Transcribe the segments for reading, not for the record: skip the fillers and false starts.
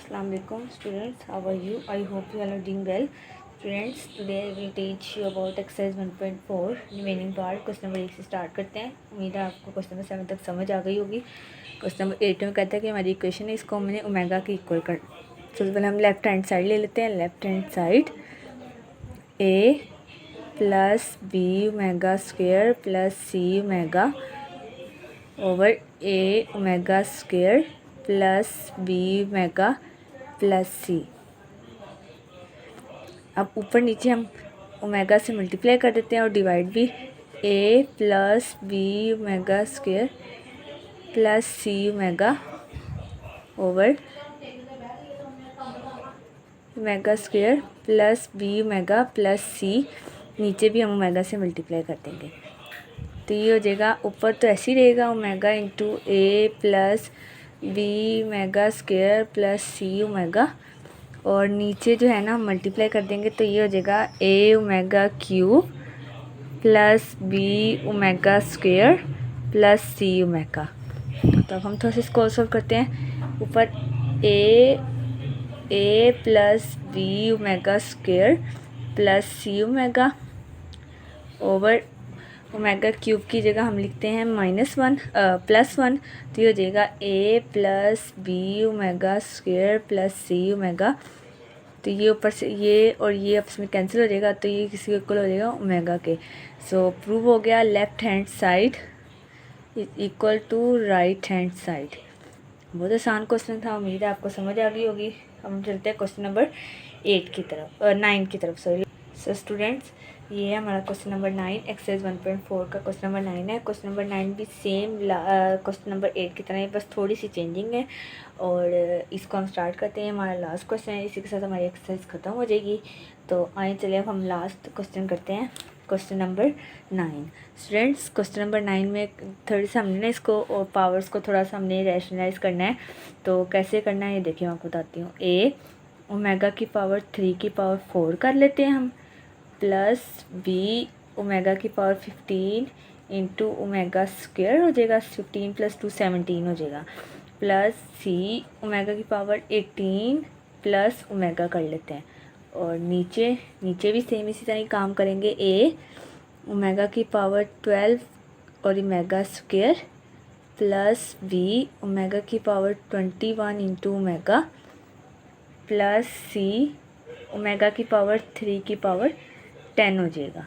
Assalamu alaikum students, how are you? I hope you all are doing well. Students, today I will teach you about exercise 1.4 remaining part. Question number 1 से start करते हैं। उम्मीद है आपको question number 7 तक समझ आ गई होगी। क्वेश्चन नंबर 8 में कहता है कि हमारी इक्वेशन है, इसको हमने ओमेगा के इक्वल कर। सबसे पहले हम लेफ्ट हैंड साइड ले लेते हैं। Left hand side a plus B omega square plus C omega over a omega square plus B omega plus c. अब ऊपर नीचे हम ओमेगा से मल्टीप्लाई कर देते हैं और डिवाइड भी a plus B omega square plus C omega over omega square plus B omega plus c. नीचे भी हम ओमेगा से मल्टीप्लाई कर देंगे तो ये हो जाएगा। ऊपर तो ऐसे ही रहेगा omega into a plus B omega square plus C omega, और नीचे जो है ना हम मल्टीप्लाई कर देंगे तो ये हो जाएगा a omega cube plus B omega square plus C omega. तो अब हम थोड़ा सा इसको सॉल्व करते हैं। ऊपर a plus B omega square plus C omega over omega cube की जगह हम लिखते हैं -1 +1, तो ये हो जाएगा a plus B omega square plus C omega. तो ये ऊपर से ये और ये आपस में कैंसिल हो जाएगा तो ये किसी को इक्वल हो जाएगा ओमेगा के। सो प्रूव हो गया left hand side equal to right hand side. बहुत आसान क्वेश्चन था, उम्मीद है आपको समझ आ गई होगी। हम चलते हैं क्वेश्चन नंबर 9 की तरफ सॉरी। सो स्टूडेंट्स, ये है हमारा क्वेश्चन नंबर 9, एक्सरसाइज 1.4 का क्वेश्चन नंबर 9 है। क्वेश्चन नंबर 9 भी सेम क्वेश्चन नंबर 8 की तरह है, बस थोड़ी सी चेंजिंग है। और इसको हम स्टार्ट करते हैं। हमारा लास्ट क्वेश्चन है, इसी के साथ हमारी एक्सरसाइज ख़त्म हो जाएगी। तो आइए चलिए अब हम लास्ट क्वेश्चन करते हैं, question number 9। Students, question number 9 में थोड़ी सा हमने इसको और पावर्स को थोड़ा सा हमने रैशनलाइज करना है। तो कैसे करना है ये देखिए, मैं आपको बताती हूँ। a ओमेगा की पावर 3 की पावर 4 कर लेते हैं हम, प्लस बी ओमेगा की पावर 15 इंटू ओमेगा स्क्वेयर हो जाएगा, 15 + 2 17 हो जाएगा, प्लस सी ओमेगा की पावर 18 प्लस ओमेगा कर लेते हैं। और नीचे भी सेम इसी तरह ही काम करेंगे। a ओमेगा की पावर 12 और omega square plus B omega की पावर 21 इंटू ओमेगा प्लस सी ओमेगा की पावर 3 की पावर 10 हो जाएगा।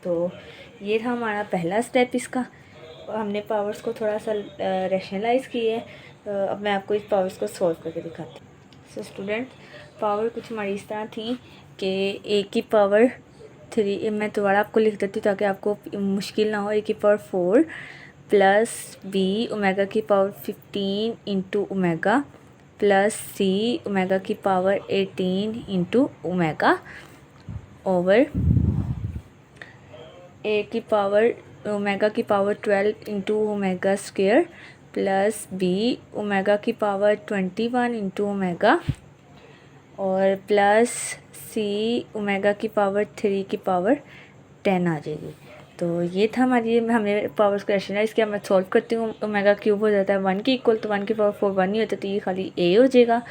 तो ये था हमारा पहला स्टेप इसका। हमने पावर्स को थोड़ा सा रैशनलाइज किया है। अब मैं आपको इस पावर्स को सॉल्व करके दिखाती हूँ। सो स्टूडेंट, पावर कुछ हमारी इस तरह थी कि a की पावर 3, मैं दोबारा आपको लिख देती हूँ ताकि आपको मुश्किल ना हो। a की पावर 4 प्लस बी ओमेगा की पावर 15 इंटू ओमेगा प्लस सी ओमेगा की power 18 into omega over a की पावर ओमेगा की power 12 into omega square plus B omega की पावर 21 इंटू ओमेगा और प्लस सी ओमेगा की पावर 3 की पावर 10 आ जाएगी। तो ये था हमारी, हमने पावर्स को रैशनलाइज किया। मैं सॉल्व करती हूँ। ओमेगा क्यूब हो जाता है 1 के इक्वल, तो 1 की पावर 4 1 ही होता है, तो ये खाली a हो जाएगा।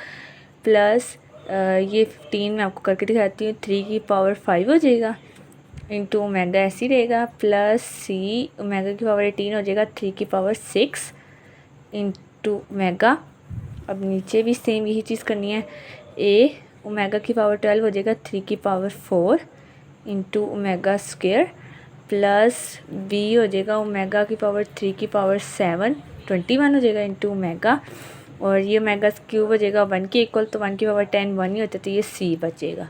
प्लस ये 15 मैं आपको करके दिखाती हूँ, 3 की पावर 5 हो जाएगा इंटू ओमेगा ऐसे ही रहेगा, प्लस सी ओमेगा की पावर 18 हो जाएगा, 3 की पावर 6 इंटू ओमेगा। अब नीचे भी सेम यही चीज़ करनी है। a ओमेगा की पावर 12 हो जाएगा, 3 की power 4 into omega square plus b हो जाएगा ओमेगा की पावर 3 की पावर 7 21 हो जाएगा इंटू ओमेगा, और ये ओमेगा क्यूब हो जाएगा 1 के इक्वल, तो 1 की पावर 10 1 ही होता है, तो ये c बचेगा।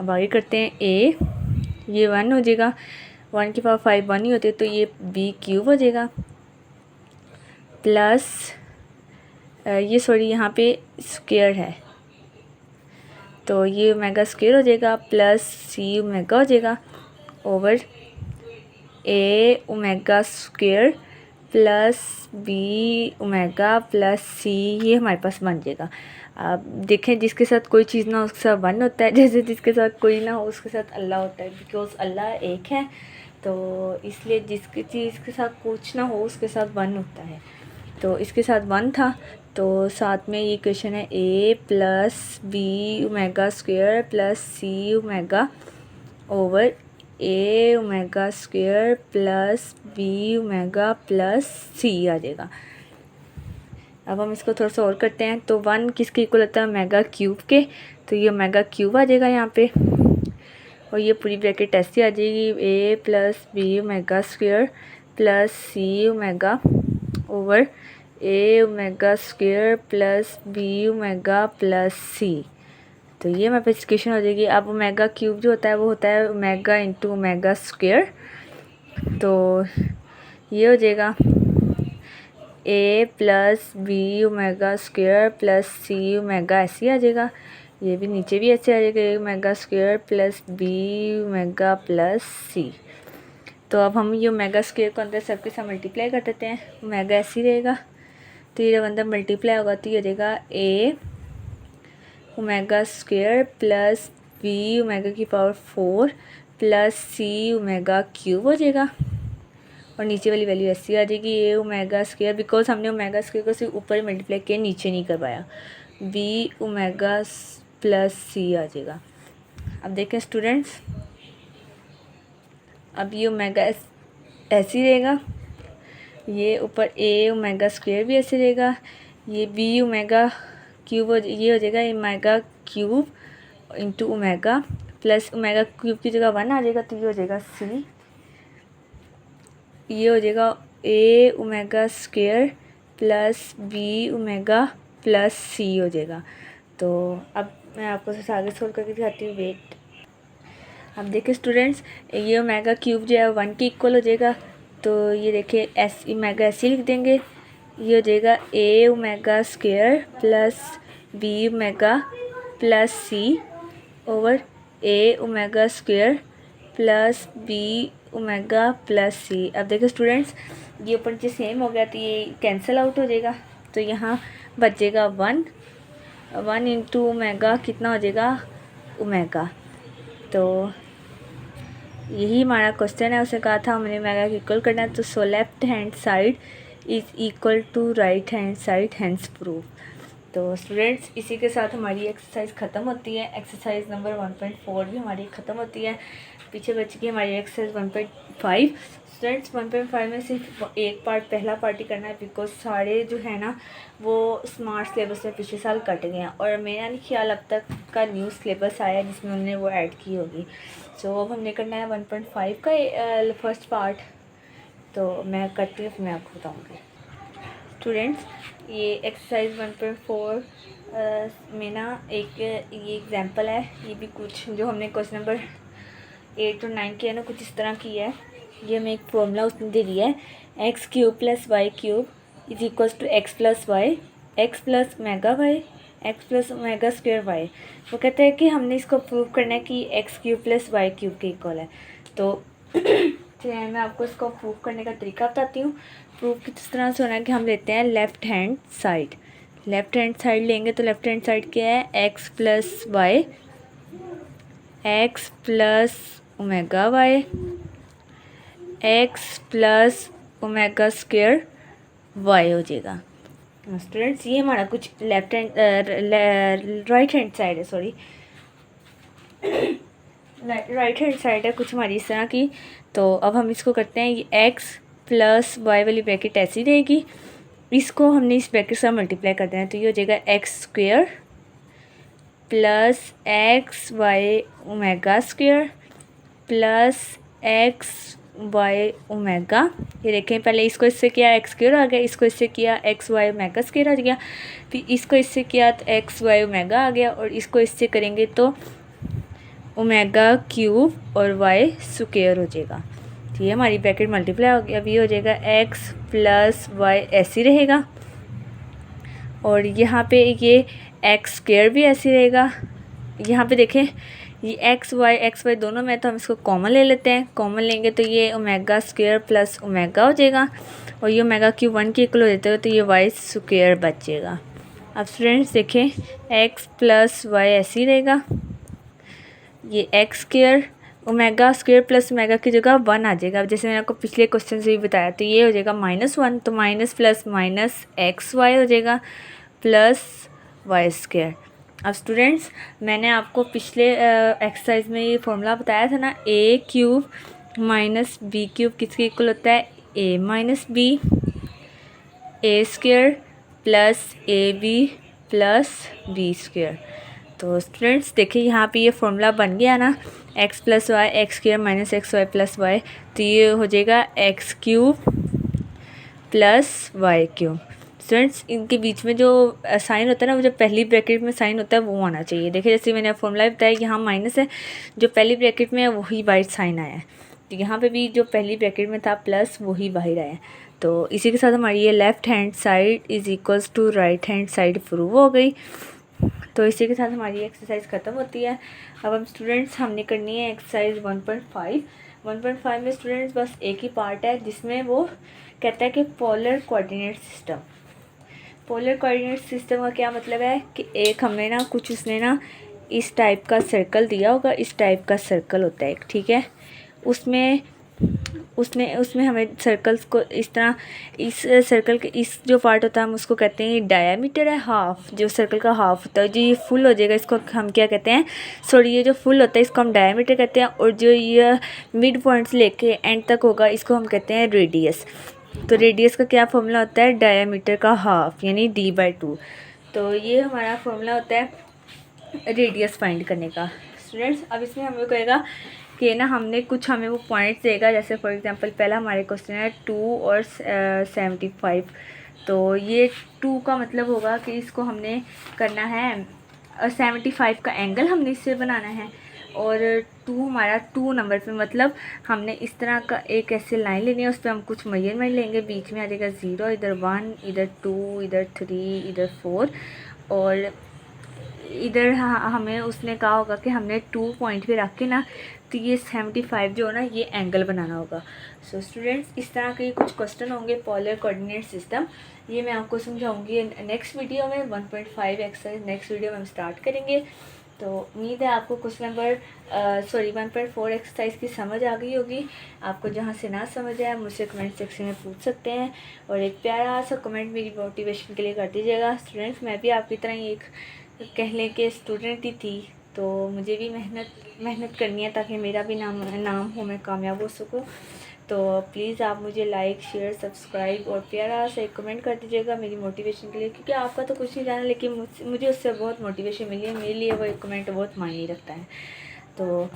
अब आगे करते हैं। a ये 1 हो जाएगा, 1 की पावर 5 1 ही होती है, तो ये b क्यूब हो जाएगा, प्लस ये सॉरी यहाँ पे स्क्वेयर है तो ये ओमेगा स्क्वेयर हो जाएगा, प्लस सी ओमेगा हो जाएगा over a omega square plus B omega plus c, ये हमारे पास बन जाएगा। अब देखें, जिसके साथ कोई चीज़ ना हो उसके साथ 1 होता है, जैसे जिसके साथ कोई ना हो उसके साथ अल्लाह होता है, बिकॉज अल्लाह एक है। तो इसलिए जिसकी चीज़ के साथ कुछ ना हो उसके साथ 1 होता है। तो इसके साथ 1 था तो साथ में ये इक्वेशन है a plus B omega square plus C omega over a omega square plus B omega plus c आ जाएगा। अब हम इसको थोड़ा सा और करते हैं। तो 1 किसके इक्वल होता है ओमेगा क्यूब के, तो ये ओमेगा क्यूब आ जाएगा यहाँ पे, और ये पूरी ब्रैकेट ऐसी आ जाएगी a plus B omega square plus C omega over a omega square plus B omega plus c. तो ये हमारे पास इक्वेशन हो जाएगी। अब ओमेगा क्यूब जो होता है वो होता है ओमेगा इंटू ओमेगा स्क्वायर, तो ये हो जाएगा a plus B omega square plus C omega ऐसे ही आ जाएगा। ये भी नीचे भी ऐसे आ जाएगा a omega square plus B omega plus c. तो अब हम ये ओमेगा स्क्वायर को अंदर सबके साथ मल्टीप्लाई कर देते हैं। ओमेगा ऐसे ही रहेगा, तो ये जब अंदर मल्टीप्लाई होगा तो ये हो जाएगा a omega square plus B omega की पावर 4 प्लस सी ओमेगा क्यूब हो जाएगा, और नीचे वाली वैल्यू ऐसी आ जाएगी ए ओमेगा स्क्वायर, बिकॉज हमने ओमेगा स्क्वायर को सिर्फ ऊपर ही मल्टीप्लाई किया, नीचे नहीं करवाया, बी ओमेगा प्लस सी आ जाएगा। अब देखें स्टूडेंट्स, अब ये ओमेगा ऐसे ही रहेगा, ये ऊपर ए ओमेगा स्क्वायर भी ऐसे रहेगा, ये बी ओमेगा क्यूब ये हो जाएगा omega cube into omega plus omega cube की जगह 1 आ जाएगा, तो ये हो जाएगा सी, ये हो जाएगा a omega square plus B omega plus c हो जाएगा। तो अब मैं आपको सबसे आगे सोल्व करके दिखाती हूँ। वेट, अब देखिए स्टूडेंट्स, ये ओमेगा क्यूब जो है 1 के इक्वल हो जाएगा, तो ये देखिए एस ओमेगा ऐसे लिख देंगे, ये हो जाएगा a omega square plus B omega plus c over a omega square plus B omega plus c. अब देखो स्टूडेंट्स, ये ऊपर नीचे सेम हो गया, तो ये कैंसिल आउट हो जाएगा, तो यहाँ बचेगा 1 इंटू ओमेगा कितना हो जाएगा ओमेगा। तो यही हमारा क्वेश्चन है, उसने कहा था हमने ओमेगा को इक्वल करना है, तो so left hand side is equal to right hand side, hence prove. तो स्टूडेंट्स, इसी के साथ हमारी एक्सरसाइज ख़त्म होती है। एक्सरसाइज नंबर 1.4 भी हमारी ख़त्म होती है। पीछे बच गई हमारी एक्सरसाइज 1.5। स्टूडेंट्स 1.5 में सिर्फ एक पार्ट, पहला पार्ट ही करना है, बिकॉज सारे जो है ना वो स्मार्ट सिलेबस में पिछले साल कट गए हैं, और मेरा नहीं ख्याल अब तक का न्यू सिलेबस आया जिसमें उन्होंने वो ऐड की होगी। सो अब हमने करना है 1.5 का फर्स्ट पार्ट, तो मैं करती हूँ, फिर मैं आपको बताऊँगी। स्टूडेंट्स, ये एक्सरसाइज 1.4 में ना एक ये एग्जांपल है, ये भी कुछ जो हमने क्वेश्चन नंबर 8 और 9 किया ना कुछ इस तरह की है। ये हमें एक फॉर्मूला उसने दे दिया है, x cube plus Y cube is equals to x plus Y, x plus omega y, x plus omega square y. वो कहते हैं कि हमने इसको प्रूव करना है कि x cube plus Y cube के इक्वल है। तो चलिए मैं आपको इसको प्रूव करने का तरीका बताती हूँ। प्रूफ किस तरह से होना है कि हम लेते हैं left hand side, left hand side लेंगे तो लेफ़्ट हैंड साइड क्या है, x plus Y, x plus omega y, x plus omega square y हो जाएगा। स्टूडेंट्स, ये हमारा कुछ left hand right hand side है, सॉरी राइट हैंड साइड है कुछ हमारी इस तरह की। तो अब हम इसको करते हैं, ये एक्स प्लस वाई वाली ब्रैकेट ऐसी रहेगी, इसको हमने इस ब्रैकेट से मल्टीप्लाई कर देना है, तो ये हो जाएगा x square plus x y omega square plus x y omega. ये देखें, पहले इसको इससे किया एक्स स्क्वायर आ गया, इसको इससे किया एक्स वाई ओमेगा स्क्वायर आ गया, फिर इसको इससे किया तो एक्स वाई ओमेगा आ गया, और इसको इससे करेंगे तो ओमेगा क्यूब और वाई स्क्वायर हो जाएगा। तो ये हमारी ब्रैकेट मल्टीप्लाई हो गया। अब ये हो जाएगा एक्स प्लस वाई ऐसे रहेगा, और यहाँ पे ये एक्स स्क्वायर भी ऐसे रहेगा। यहाँ पे देखें, ये एक्स वाई दोनों में, तो हम इसको कॉमन ले लेते हैं। कॉमन लेंगे तो ये ओमेगा स्क्वायर प्लस ओमेगा हो जाएगा, और ये ओमेगा क्यूब 1 के इक्वल हो जाते हो, तो ये वाई स्क्वायर बचेगा। अब स्टूडेंट्स देखें, एक्स प्लस वाई ऐसे ही रहेगा, ये x square omega square plus omega की जगह 1 आ जाएगा। अब जैसे मैंने आपको पिछले क्वेश्चन से भी बताया, तो ये हो जाएगा -1, तो minus plus minus x y हो जाएगा, प्लस वाई स्क्वायर। अब स्टूडेंट्स, मैंने आपको पिछले एक्सरसाइज में ये फॉर्मूला बताया था ना, A cube minus B cube किसके इक्वल होता है, A minus B, A square plus A B plus B square. तो स्टूडेंट्स देखिए यहाँ पे ये फॉर्मूला बन गया ना, X plus Y X square minus x Y plus Y, तो ये हो जाएगा X cube plus Y cube. Students इनके बीच में जो साइन होता है ना, वो जो पहली ब्रैकेट में साइन होता है वो आना चाहिए। देखिए जैसे मैंने फॉर्मूला बताया कि यहाँ माइनस है, जो पहली ब्रैकेट में है वही बाहर साइन आया है, तो यहाँ पे भी जो पहली ब्रैकेट में था प्लस वही बाहर आया है। तो इसी के साथ हमारी ये left hand side is equals to right hand side prove हो गई। तो इसी के साथ हमारी एक्सरसाइज ख़त्म होती है। अब हम स्टूडेंट्स हमने करनी है एक्सरसाइज 1.5। 1.5 में स्टूडेंट्स बस एक ही पार्ट है जिसमें वो कहता है कि polar coordinate system. Polar coordinate system का क्या मतलब है कि एक हमें ना कुछ उसने ना इस टाइप का सर्कल दिया होगा, इस टाइप का सर्कल होता है, ठीक है, उसमें उसमें हमें सर्कल्स को इस तरह, इस सर्कल के इस जो पार्ट होता है हम उसको कहते हैं डायामीटर है, हाफ, जो सर्कल का हाफ होता है, जो ये फुल हो जाएगा इसको हम क्या कहते हैं, सॉरी ये जो फुल होता है इसको हम डायामीटर कहते हैं, और जो ये मिड पॉइंट से लेके एंड तक होगा इसको हम कहते हैं रेडियस। तो रेडियस का क्या फॉर्मूला होता है, डायामीटर का हाफ यानी d/2। तो ये हमारा फॉर्मूला होता है रेडियस फाइंड करने का। स्टूडेंट्स अब इसमें हमें कहेगा कि ना हमने कुछ हमें वो पॉइंट्स देगा, जैसे फॉर एग्जांपल पहला हमारे क्वेश्चन है 2 और 75। तो ये 2 का मतलब होगा कि इसको हमने करना है 75 का एंगल हमने इससे बनाना है, और 2 हमारा 2 नंबर पे मतलब हमने इस तरह का एक ऐसे लाइन लेनी है, उस पर हम कुछ मेजरमेंट लेंगे, बीच में आ जाएगा 0, इधर 1, इधर 2, इधर 3, इधर 4, और इधर हमें उसने कहा होगा कि हमने 2 पॉइंट पे रख के ना, तो ये 75 जो है ना ये एंगल बनाना होगा। सो स्टूडेंट्स इस तरह के कुछ क्वेश्चन होंगे पोलर कोऑर्डिनेट सिस्टम, ये मैं आपको समझाऊंगी नेक्स्ट वीडियो में। 1.5 एक्सरसाइज नेक्स्ट वीडियो में हम स्टार्ट करेंगे। तो उम्मीद है आपको क्वेश्चन नंबर 1.4 एक्सरसाइज की समझ आ गई होगी। आपको जहाँ से ना समझ आए मुझसे कमेंट सेक्शन में पूछ सकते हैं, और एक प्यारा सा कमेंट मेरी मोटिवेशन के लिए कर दीजिएगा। स्टूडेंट्स मैं भी आपकी तरह ही एक कह लें कि स्टूडेंट ही थी, तो मुझे भी मेहनत करनी है ताकि मेरा भी नाम हो, मैं कामयाब हो सकूँ। तो प्लीज़ आप मुझे लाइक शेयर सब्सक्राइब और प्यारा सा एक कमेंट कर दीजिएगा मेरी मोटिवेशन के लिए, क्योंकि आपका तो कुछ नहीं जाना लेकिन मुझे उससे बहुत मोटिवेशन मिली है, मेरे लिए वो एक कमेंट बहुत मायने रखता है। तो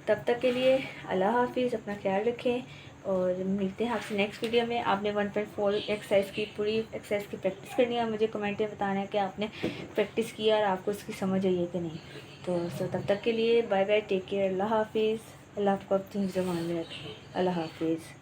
तब तक के लिए अल्लाह हाफिज़, अपना ख्याल रखें और मिलते हैं आपसे नेक्स्ट वीडियो में। आपने 1.4 एक्सरसाइज की पूरी एक्सरसाइज की प्रैक्टिस करनी है, मुझे कमेंट में बताना है कि आपने प्रैक्टिस किया और आपको उसकी समझ आई है कि नहीं। तो तब तक के लिए बाय बाय, टेक केयर, अल्लाह हाफिज़। अल्लाह आपको अपनी ज़बान में रखे, अल्लाह हाफिज़।